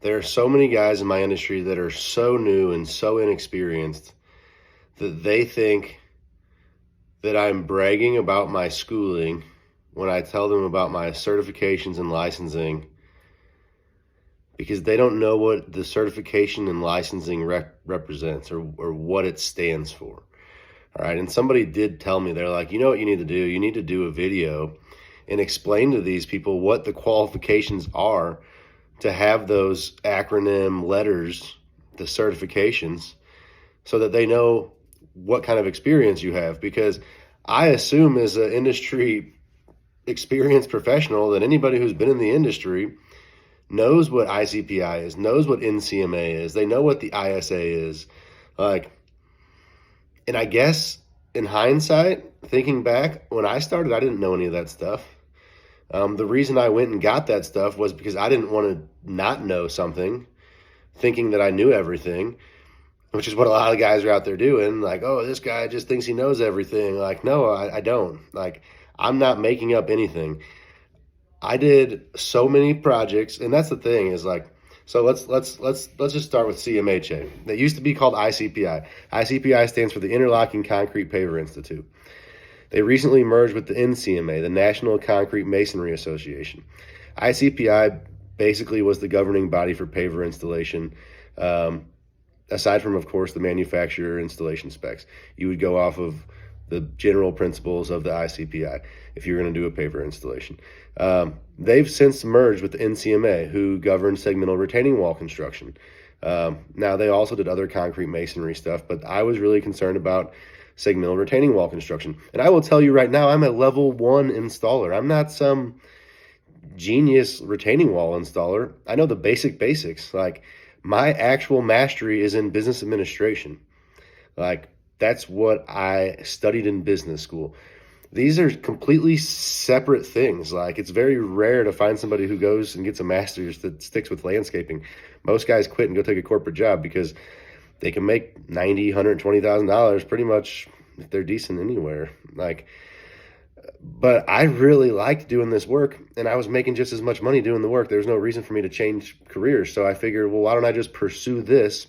There are so many guys in my industry that are so new and so inexperienced that they think that I'm bragging about my schooling when I tell them about my certifications and licensing, because they don't know what the certification and licensing represents, or what it stands for. All right. And somebody did tell me, they're like, you know what you need to do? You need to do a video and explain to these people what the qualifications are to have those acronym letters, the certifications, so that they know what kind of experience you have. Because I assume, as an industry experienced professional, that anybody who's been in the industry knows what ICPI is, knows what NCMA is, they know what the ISA is. Like, and I guess in hindsight, thinking back, when I started, I didn't know any of that stuff. The reason I went and got that stuff was because I didn't want to not know something, thinking that I knew everything, which is what a lot of guys are out there doing. Like, oh, this guy just thinks he knows everything. Like, no, I don't. Like, I'm not making up anything. I did so many projects, and that's the thing is, like, so let's just start with CMHA. That used to be called ICPI. ICPI stands for the Interlocking Concrete Paver Institute. They recently merged with the NCMA, the National Concrete Masonry Association. ICPI basically was the governing body for paver installation, aside from, of course, the manufacturer installation specs. You would go off of the general principles of the ICPI if you're going to do a paver installation. They've since merged with the NCMA, who governs segmental retaining wall construction. Now, they also did other concrete masonry stuff, but I was really concerned about segmental retaining wall construction. And I will tell you right now, I'm a level 1 installer. I'm not some genius retaining wall installer. I know the basics. Like, my actual mastery is in business administration. Like, that's what I studied in business school. These are completely separate things. Like, it's very rare to find somebody who goes and gets a master's that sticks with landscaping. Most guys quit and go take a corporate job because they can make $90,000, $120,000 pretty much if they're decent anywhere. Like, but I really liked doing this work, and I was making just as much money doing the work. There was no reason for me to change careers. So I figured, well, why don't I just pursue this?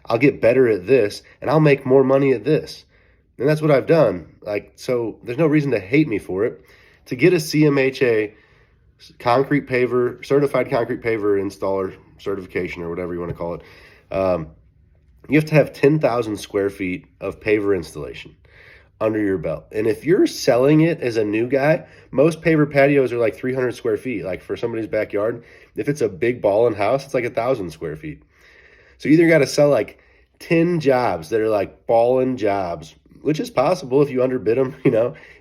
I'll get better at this, and I'll make more money at this. And that's what I've done. Like, so there's no reason to hate me for it. To get a CMHA concrete paver, certified concrete paver installer certification, or whatever you want to call it, you have to have 10,000 square feet of paver installation under your belt. And if you're selling it as a new guy, most paver patios are like 300 square feet. Like, for somebody's backyard, if it's a big ballin' house, it's like 1,000 square feet. So you either got to sell like 10 jobs that are like ballin' jobs, which is possible if you underbid them,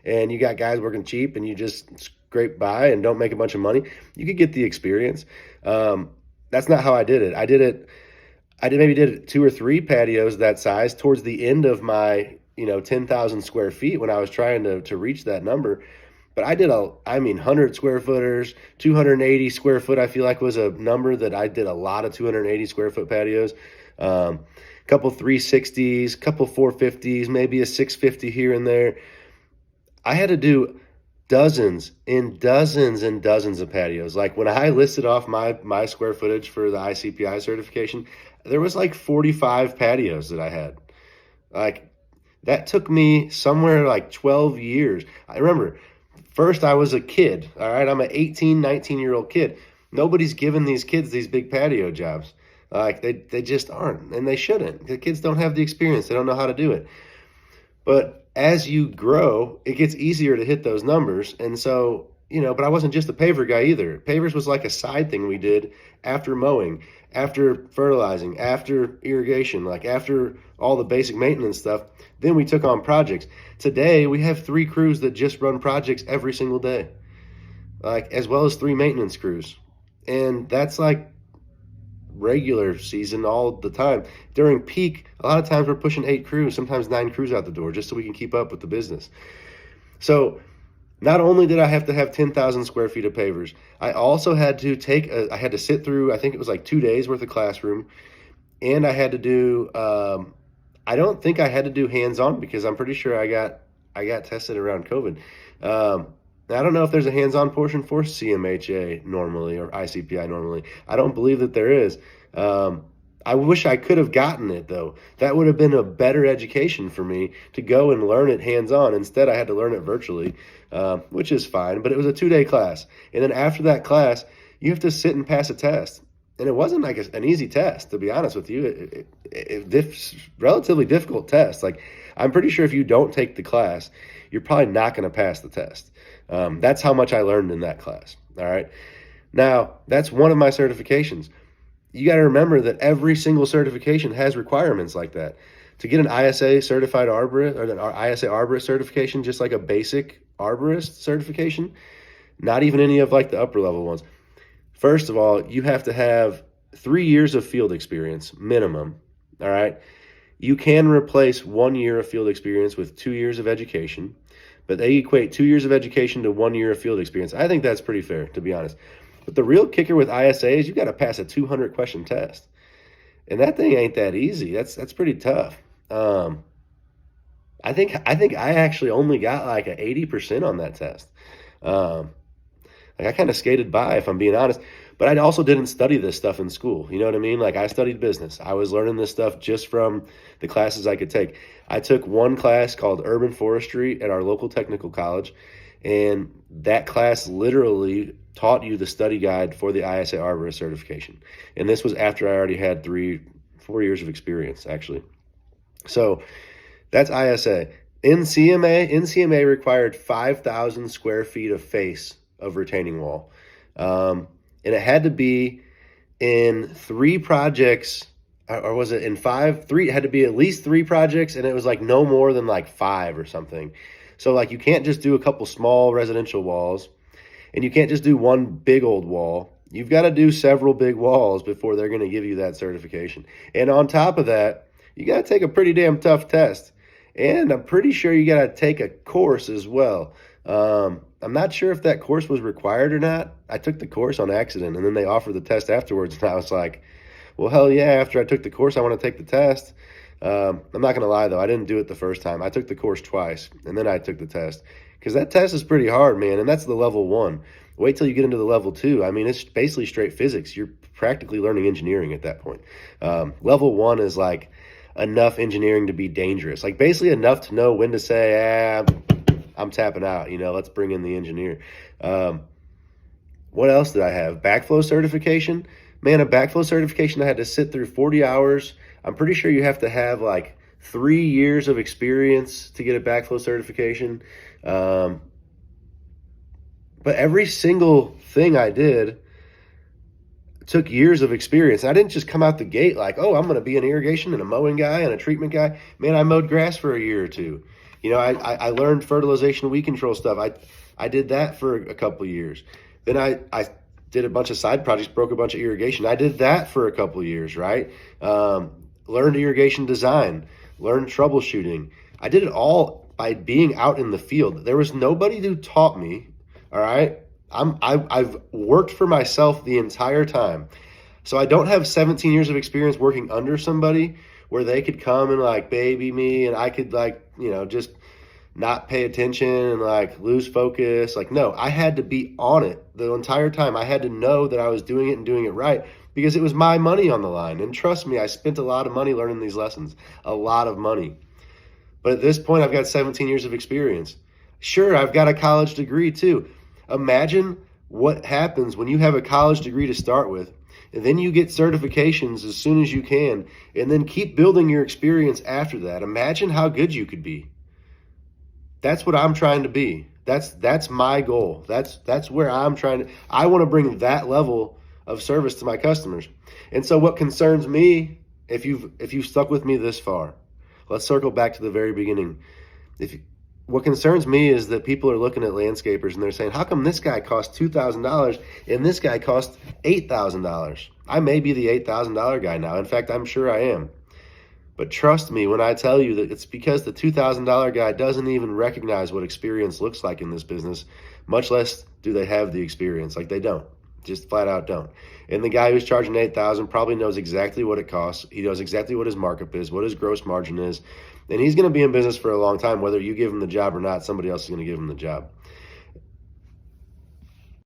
and you got guys working cheap and you just scrape by and don't make a bunch of money. You could get the experience. That's not how I did it. I did 2 or 3 patios that size towards the end of my 10,000 square feet when I was trying to reach that number. But I did 100 square footers, 280 square foot, I feel like was a number that I did a lot of 280 square foot patios. Couple 360s, couple 450s, maybe a 650 here and there. I had to do dozens and dozens and dozens of patios. Like, when I listed off my square footage for the ICPI certification, there was like 45 patios that I had. Like, that took me somewhere like 12 years. I remember, first I was a kid, all right? I'm an 18, 19-year-old kid. Nobody's giving these kids these big patio jobs. Like, they just aren't, and they shouldn't. The kids don't have the experience. They don't know how to do it. But as you grow, it gets easier to hit those numbers. And so, but I wasn't just a paver guy either. Pavers was like a side thing we did after mowing, after fertilizing, after irrigation, like after all the basic maintenance stuff. Then we took on projects. Today, we have 3 crews that just run projects every single day, like, as well as 3 maintenance crews. And that's like regular season all the time. During peak, a lot of times we're pushing 8 crews, sometimes 9 crews out the door, just so we can keep up with the business. So not only did I have to have 10,000 square feet of pavers, I also had to I had to sit through, I think it was like 2 days worth of classroom, and I had to do, I don't think I had to do hands-on, because I'm pretty sure I got tested around COVID. I don't know if there's a hands-on portion for CMHA normally or ICPI normally. I don't believe that there is. I wish I could have gotten it though. That would have been a better education for me to go and learn it hands-on. Instead, I had to learn it virtually, which is fine, but it was a 2-day class. And then after that class, you have to sit and pass a test. And it wasn't like an easy test, to be honest with you. It's relatively difficult test. Like, I'm pretty sure if you don't take the class, you're probably not going to pass the test. That's how much I learned in that class. All right. Now, that's one of my certifications. You got to remember that every single certification has requirements like that. To get an ISA certified arborist or an ISA arborist certification, just like a basic arborist certification, not even any of like the upper level ones. First of all, you have to have 3 years of field experience minimum. All right. You can replace 1 year of field experience with 2 years of education, but they equate 2 years of education to 1 year of field experience. I think that's pretty fair, to be honest. But the real kicker with ISA is you got to pass a 200 question test. And that thing ain't that easy. That's pretty tough. I think I actually only got like an 80% on that test. Like I kind of skated by, if I'm being honest, but I also didn't study this stuff in school. You know what I mean? Like I studied business. I was learning this stuff just from the classes I could take. I took one class called Urban Forestry at our local technical college, and that class literally taught you the study guide for the ISA Arborist certification. And this was after I already had 4 years of experience, actually. So that's ISA. NCMA required 5,000 square feet of face of retaining wall. And it had to be in 3 projects, or was it in 5? 3, it had to be at least 3 projects, and it was like no more than like 5 or something. So like you can't just do a couple small residential walls, and you can't just do one big old wall. You've got to do several big walls before they're going to give you that certification. And on top of that, you got to take a pretty damn tough test. And I'm pretty sure you got to take a course as well. I'm not sure if that course was required or not. I took the course on accident, and then they offered the test afterwards, and I was like, well, hell yeah, after I took the course, I want to take the test. I'm not going to lie, though. I didn't do it the first time. I took the course twice, and then I took the test. Because that test is pretty hard, man, and that's the level 1. Wait till you get into the level 2. I mean, it's basically straight physics. You're practically learning engineering at that point. Level 1 is like enough engineering to be dangerous. Like basically enough to know when to say, I'm tapping out, let's bring in the engineer. What else did I have? Backflow certification. Man, a backflow certification, I had to sit through 40 hours. I'm pretty sure you have to have like 3 years of experience to get a backflow certification. But every single thing I did took years of experience. I didn't just come out the gate like, oh, I'm going to be an irrigation and a mowing guy and a treatment guy. Man, I mowed grass for a year or 2. I learned fertilization, weed control stuff. I did that for a couple of years. Then I did a bunch of side projects, broke a bunch of irrigation. I did that for a couple of years, right? Learned irrigation design, learned troubleshooting. I did it all by being out in the field. There was nobody who taught me, all right? I've worked for myself the entire time. So I don't have 17 years of experience working under somebody where they could come and like baby me and I could like, just not pay attention and like lose focus. Like, no, I had to be on it the entire time. I had to know that I was doing it and doing it right because it was my money on the line. And trust me, I spent a lot of money learning these lessons, a lot of money. But at this point, I've got 17 years of experience. Sure, I've got a college degree too. Imagine what happens when you have a college degree to start with, and then you get certifications as soon as you can, and then keep building your experience after that. Imagine how good you could be. That's what I'm trying to be. That's my goal. That's where I'm trying to. I want to bring that level of service to my customers. And so what concerns me, if you've stuck with me this far, let's circle back to the very beginning. What concerns me is that people are looking at landscapers and they're saying, how come this guy costs $2,000 and this guy costs $8,000? I may be the $8,000 guy now. In fact, I'm sure I am. But trust me when I tell you that it's because the $2,000 guy doesn't even recognize what experience looks like in this business, much less do they have the experience. Like they don't, just flat out don't. And the guy who's charging $8,000 probably knows exactly what it costs. He knows exactly what his markup is, what his gross margin is. And he's going to be in business for a long time. Whether you give him the job or not, somebody else is going to give him the job.